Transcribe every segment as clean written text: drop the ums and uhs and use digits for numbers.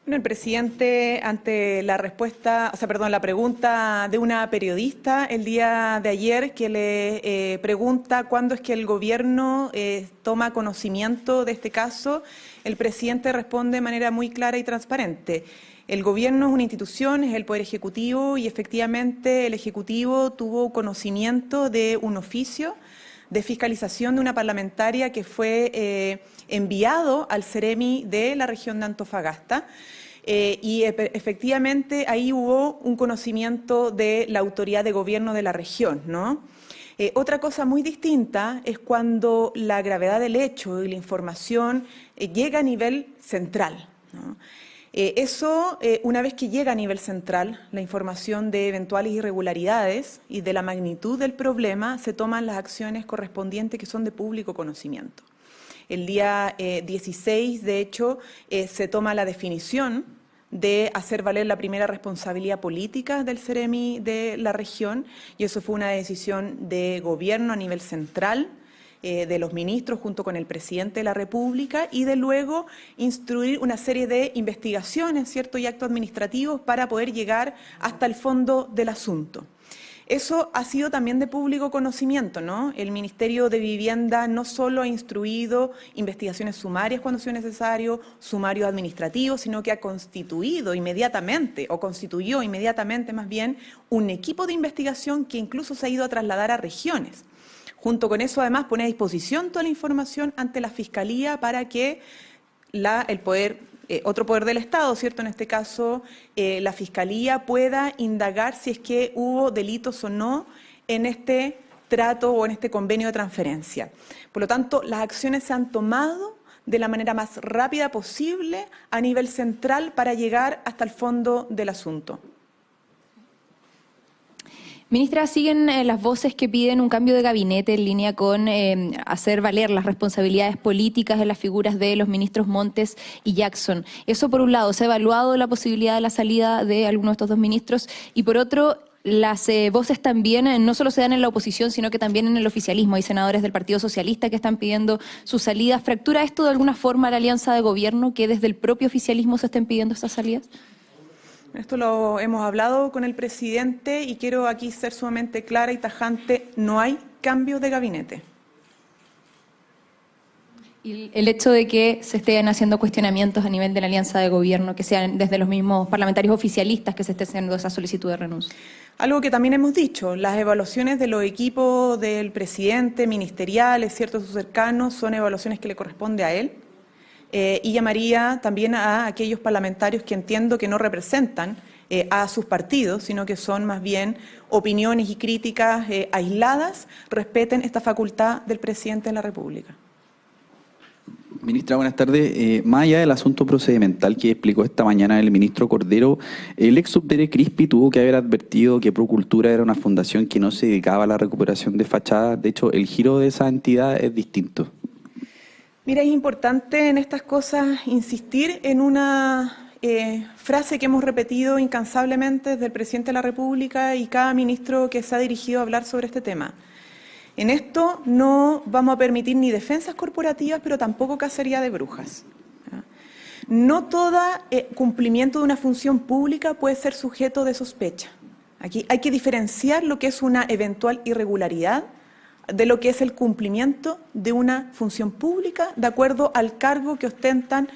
Bueno, el presidente, ante la la pregunta de una periodista el día de ayer que le pregunta cuándo es que el gobierno toma conocimiento de este caso, el presidente responde de manera muy clara y transparente. El gobierno es una institución, es el Poder Ejecutivo y efectivamente el Ejecutivo tuvo conocimiento de un oficio de fiscalización de una parlamentaria que fue enviado al Ceremi de la región de Antofagasta. Efectivamente ahí hubo un conocimiento de la autoridad de gobierno de la región, ¿no? Otra cosa muy distinta es cuando la gravedad del hecho y la información llega a nivel central, ¿no? Una vez que llega a nivel central, la información de eventuales irregularidades y de la magnitud del problema, se toman las acciones correspondientes que son de público conocimiento. El día 16, de hecho, se toma la definición de hacer valer la primera responsabilidad política del Ceremi de la región, y eso fue una decisión de gobierno a nivel central, de los ministros junto con el presidente de la República, y de luego instruir una serie de investigaciones, ¿cierto?, y actos administrativos para poder llegar hasta el fondo del asunto. Eso ha sido también de público conocimiento, ¿no? El Ministerio de Vivienda no solo ha instruido investigaciones sumarias cuando sea necesario, sumarios administrativos, sino que ha constituyó inmediatamente más bien, un equipo de investigación que incluso se ha ido a trasladar a regiones. Junto con eso, además, pone a disposición toda la información ante la Fiscalía para que otro poder del Estado, ¿cierto? En este caso, la Fiscalía pueda indagar si es que hubo delitos o no en este trato o en este convenio de transferencia. Por lo tanto, las acciones se han tomado de la manera más rápida posible a nivel central para llegar hasta el fondo del asunto. Ministra, siguen las voces que piden un cambio de gabinete en línea con hacer valer las responsabilidades políticas de las figuras de los ministros Montes y Jackson. Eso por un lado, ¿se ha evaluado la posibilidad de la salida de alguno de estos dos ministros? Y por otro, las voces también no solo se dan en la oposición, sino que también en el oficialismo. Hay senadores del Partido Socialista que están pidiendo su salida. ¿Fractura esto de alguna forma la alianza de gobierno, que desde el propio oficialismo se estén pidiendo estas salidas? Esto lo hemos hablado con el presidente y quiero aquí ser sumamente clara y tajante: no hay cambios de gabinete. Y el hecho de que se estén haciendo cuestionamientos a nivel de la alianza de gobierno, que sean desde los mismos parlamentarios oficialistas que se esté haciendo esa solicitud de renuncia. Algo que también hemos dicho, las evaluaciones de los equipos del presidente, ministeriales, ciertos sus cercanos, son evaluaciones que le corresponde a él. Y llamaría también a aquellos parlamentarios que entiendo que no representan a sus partidos, sino que son más bien opiniones y críticas aisladas, respeten esta facultad del presidente de la República. Ministra, buenas tardes. Más allá del asunto procedimental que explicó esta mañana el ministro Cordero, el ex subdere Crispi tuvo que haber advertido que Procultura era una fundación que no se dedicaba a la recuperación de fachadas. De hecho, el giro de esa entidad es distinto. Mira, es importante en estas cosas insistir en una frase que hemos repetido incansablemente desde el presidente de la República y cada ministro que se ha dirigido a hablar sobre este tema. En esto no vamos a permitir ni defensas corporativas, pero tampoco cacería de brujas. No todo cumplimiento de una función pública puede ser sujeto de sospecha. Aquí hay que diferenciar lo que es una eventual irregularidad de lo que es el cumplimiento de una función pública de acuerdo al cargo que ostentan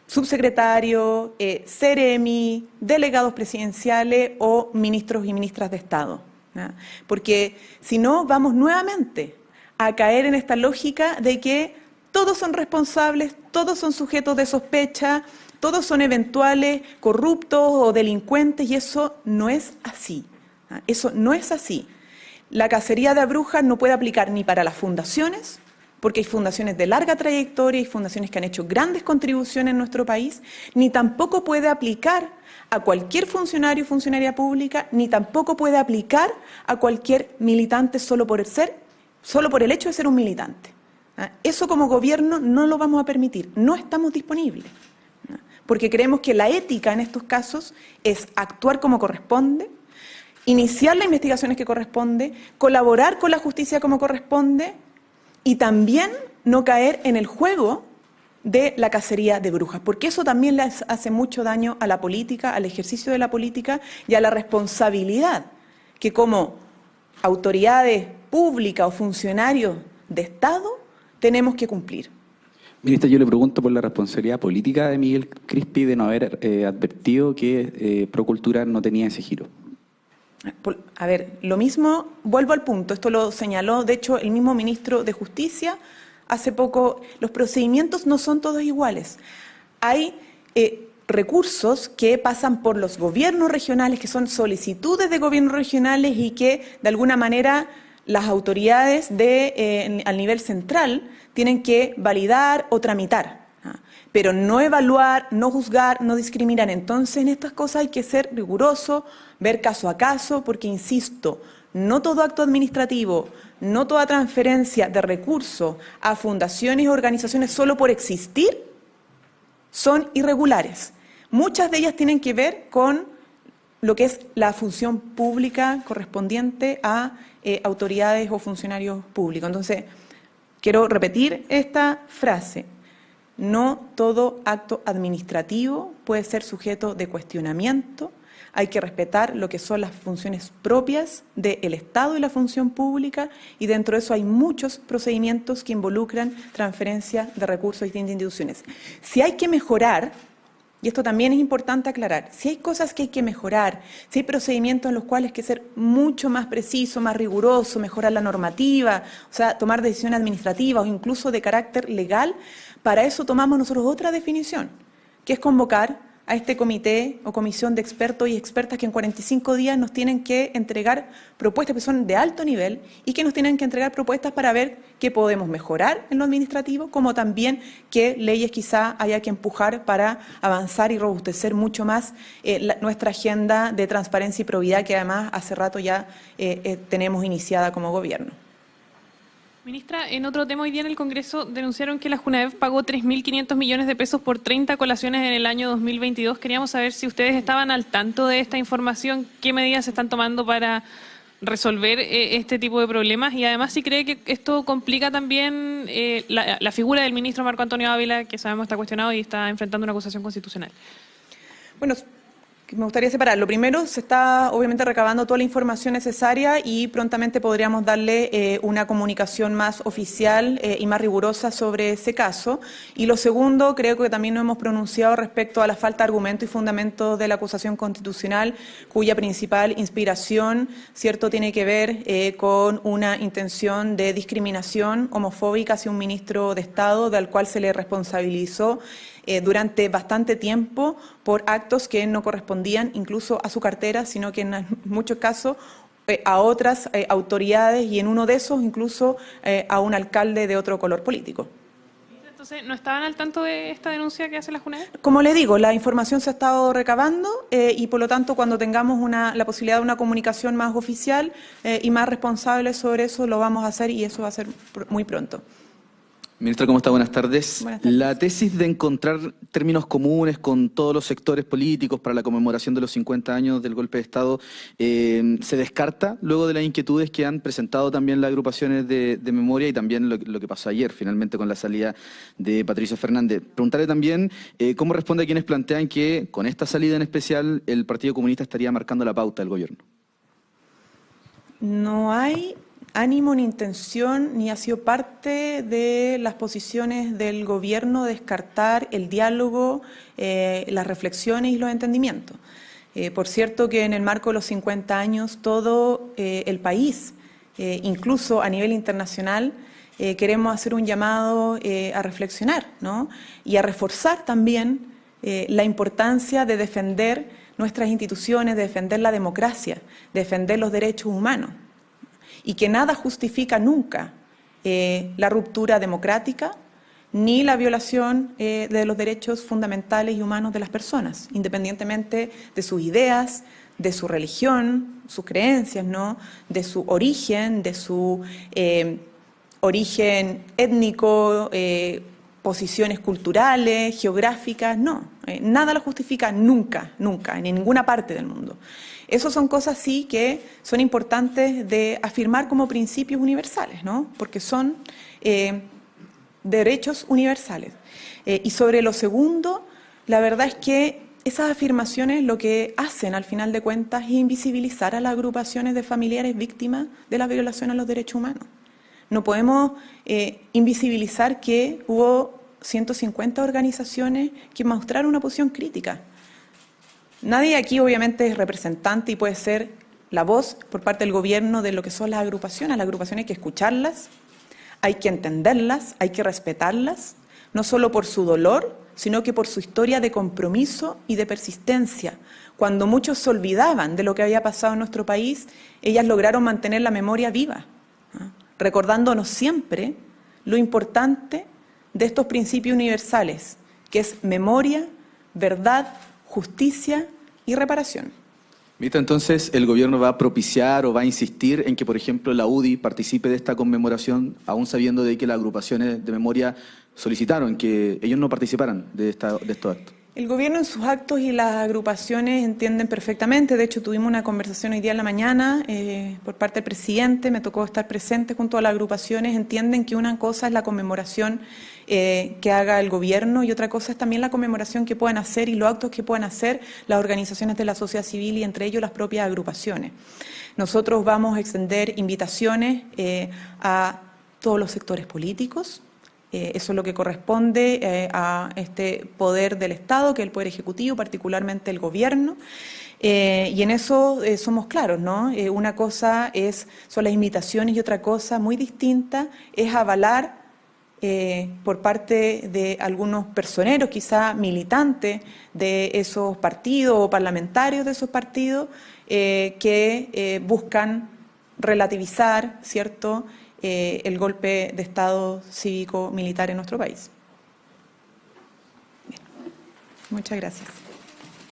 subsecretario, Ceremi, delegados presidenciales o ministros y ministras de Estado, ¿no? Porque si no, vamos nuevamente a caer en esta lógica de que todos son responsables, todos son sujetos de sospecha, todos son eventuales corruptos o delincuentes, y eso no es así, ¿no? Eso no es así. La cacería de brujas no puede aplicar ni para las fundaciones, porque hay fundaciones de larga trayectoria y fundaciones que han hecho grandes contribuciones en nuestro país, ni tampoco puede aplicar a cualquier funcionario o funcionaria pública, ni tampoco puede aplicar a cualquier militante solo por el hecho de ser un militante. Eso como gobierno no lo vamos a permitir, no estamos disponibles, porque creemos que la ética en estos casos es actuar como corresponde, iniciar las investigaciones que corresponde, colaborar con la justicia como corresponde y también no caer en el juego de la cacería de brujas, porque eso también le hace mucho daño a la política, al ejercicio de la política y a la responsabilidad que como autoridades públicas o funcionarios de Estado tenemos que cumplir. Ministra, yo le pregunto por la responsabilidad política de Miguel Crispi de no haber advertido que Procultura no tenía ese giro. A ver, lo mismo, vuelvo al punto, esto lo señaló, de hecho, el mismo ministro de Justicia hace poco. Los procedimientos no son todos iguales. Hay recursos que pasan por los gobiernos regionales, que son solicitudes de gobiernos regionales y que, de alguna manera, las autoridades al nivel central tienen que validar o tramitar, pero no evaluar, no juzgar, no discriminar. Entonces, en estas cosas hay que ser riguroso, ver caso a caso, porque, insisto, no todo acto administrativo, no toda transferencia de recursos a fundaciones o organizaciones solo por existir son irregulares. Muchas de ellas tienen que ver con lo que es la función pública correspondiente a autoridades o funcionarios públicos. Entonces, quiero repetir esta frase. No todo acto administrativo puede ser sujeto de cuestionamiento. Hay que respetar lo que son las funciones propias del Estado y la función pública, y dentro de eso hay muchos procedimientos que involucran transferencia de recursos a distintas instituciones. Si hay que mejorar, y esto también es importante aclarar, si hay cosas que hay que mejorar, si hay procedimientos en los cuales hay que ser mucho más preciso, más riguroso, mejorar la normativa, o sea, tomar decisiones administrativas o incluso de carácter legal, para eso tomamos nosotros otra definición, que es convocar a este comité o comisión de expertos y expertas que en 45 días nos tienen que entregar propuestas que son de alto nivel y que nos tienen que entregar propuestas para ver qué podemos mejorar en lo administrativo, como también qué leyes quizá haya que empujar para avanzar y robustecer mucho más nuestra agenda de transparencia y probidad, que además hace rato ya tenemos iniciada como gobierno. Ministra, en otro tema, hoy día en el Congreso denunciaron que la Junaev pagó 3.500 millones de pesos por 30 colaciones en el año 2022. Queríamos saber si ustedes estaban al tanto de esta información, qué medidas se están tomando para resolver este tipo de problemas, y además si cree que esto complica también la figura del ministro Marco Antonio Ávila, que sabemos está cuestionado y está enfrentando una acusación constitucional. Bueno, me gustaría separar. Lo primero, se está obviamente recabando toda la información necesaria y prontamente podríamos darle una comunicación más oficial y más rigurosa sobre ese caso. Y lo segundo, creo que también nos hemos pronunciado respecto a la falta de argumento y fundamento de la acusación constitucional, cuya principal inspiración, cierto, tiene que ver con una intención de discriminación homofóbica hacia un ministro de Estado, del cual se le responsabilizó durante bastante tiempo por actos que no correspondían incluso a su cartera, sino que en muchos casos a otras autoridades, y en uno de esos incluso a un alcalde de otro color político. Entonces, ¿no estaban al tanto de esta denuncia que hace la Junaev? Como le digo, la información se ha estado recabando y por lo tanto cuando tengamos la posibilidad de una comunicación más oficial y más responsable sobre eso, lo vamos a hacer, y eso va a ser muy pronto. Ministra, ¿cómo está? Buenas tardes. Buenas tardes. La tesis de encontrar términos comunes con todos los sectores políticos para la conmemoración de los 50 años del golpe de Estado se descarta luego de las inquietudes que han presentado también las agrupaciones de memoria y también lo que pasó ayer finalmente con la salida de Patricio Fernández. Preguntarle también cómo responde a quienes plantean que con esta salida en especial el Partido Comunista estaría marcando la pauta del gobierno. No hay ánimo ni intención, ni ha sido parte de las posiciones del gobierno descartar el diálogo, las reflexiones y los entendimientos. Por cierto que en el marco de los 50 años todo el país, incluso a nivel internacional, queremos hacer un llamado a reflexionar, ¿no? Y a reforzar también la importancia de defender nuestras instituciones, de defender la democracia, de defender los derechos humanos. Y que nada justifica nunca la ruptura democrática ni la violación de los derechos fundamentales y humanos de las personas, independientemente de sus ideas, de su religión, sus creencias, ¿no? De su origen, de su origen étnico, posiciones culturales, geográficas, no. Nada lo justifica nunca, nunca, en ninguna parte del mundo. Esas son cosas sí que son importantes de afirmar como principios universales, ¿no? Porque son derechos universales. Y sobre lo segundo, la verdad es que esas afirmaciones lo que hacen al final de cuentas es invisibilizar a las agrupaciones de familiares víctimas de la violación a los derechos humanos. No podemos invisibilizar que hubo 150 organizaciones que mostraron una posición crítica. Nadie aquí obviamente es representante y puede ser la voz por parte del gobierno de lo que son las agrupaciones. Las agrupaciones hay que escucharlas, hay que entenderlas, hay que respetarlas, no solo por su dolor, sino que por su historia de compromiso y de persistencia. Cuando muchos se olvidaban de lo que había pasado en nuestro país, ellas lograron mantener la memoria viva, ¿no? Recordándonos siempre lo importante de estos principios universales, que es memoria, verdad, justicia y reparación. Ministra, entonces, ¿el gobierno va a propiciar o va a insistir en que, por ejemplo, la UDI participe de esta conmemoración, aún sabiendo de que las agrupaciones de memoria solicitaron que ellos no participaran de estos actos? El gobierno en sus actos y las agrupaciones entienden perfectamente. De hecho, tuvimos una conversación hoy día en la mañana por parte del presidente, me tocó estar presente junto a las agrupaciones. Entienden que una cosa es la conmemoración que haga el gobierno y otra cosa es también la conmemoración que puedan hacer y los actos que puedan hacer las organizaciones de la sociedad civil y entre ellos las propias agrupaciones. Nosotros vamos a extender invitaciones a todos los sectores políticos. Eso es lo que corresponde a este poder del Estado, que es el Poder Ejecutivo, particularmente el Gobierno. Y en eso somos claros, ¿no? Una cosa son las invitaciones y otra cosa muy distinta es avalar por parte de algunos personeros, quizá militantes de esos partidos o parlamentarios de esos partidos, que buscan relativizar, ¿cierto?, el golpe de Estado cívico-militar en nuestro país. Bien. Muchas gracias.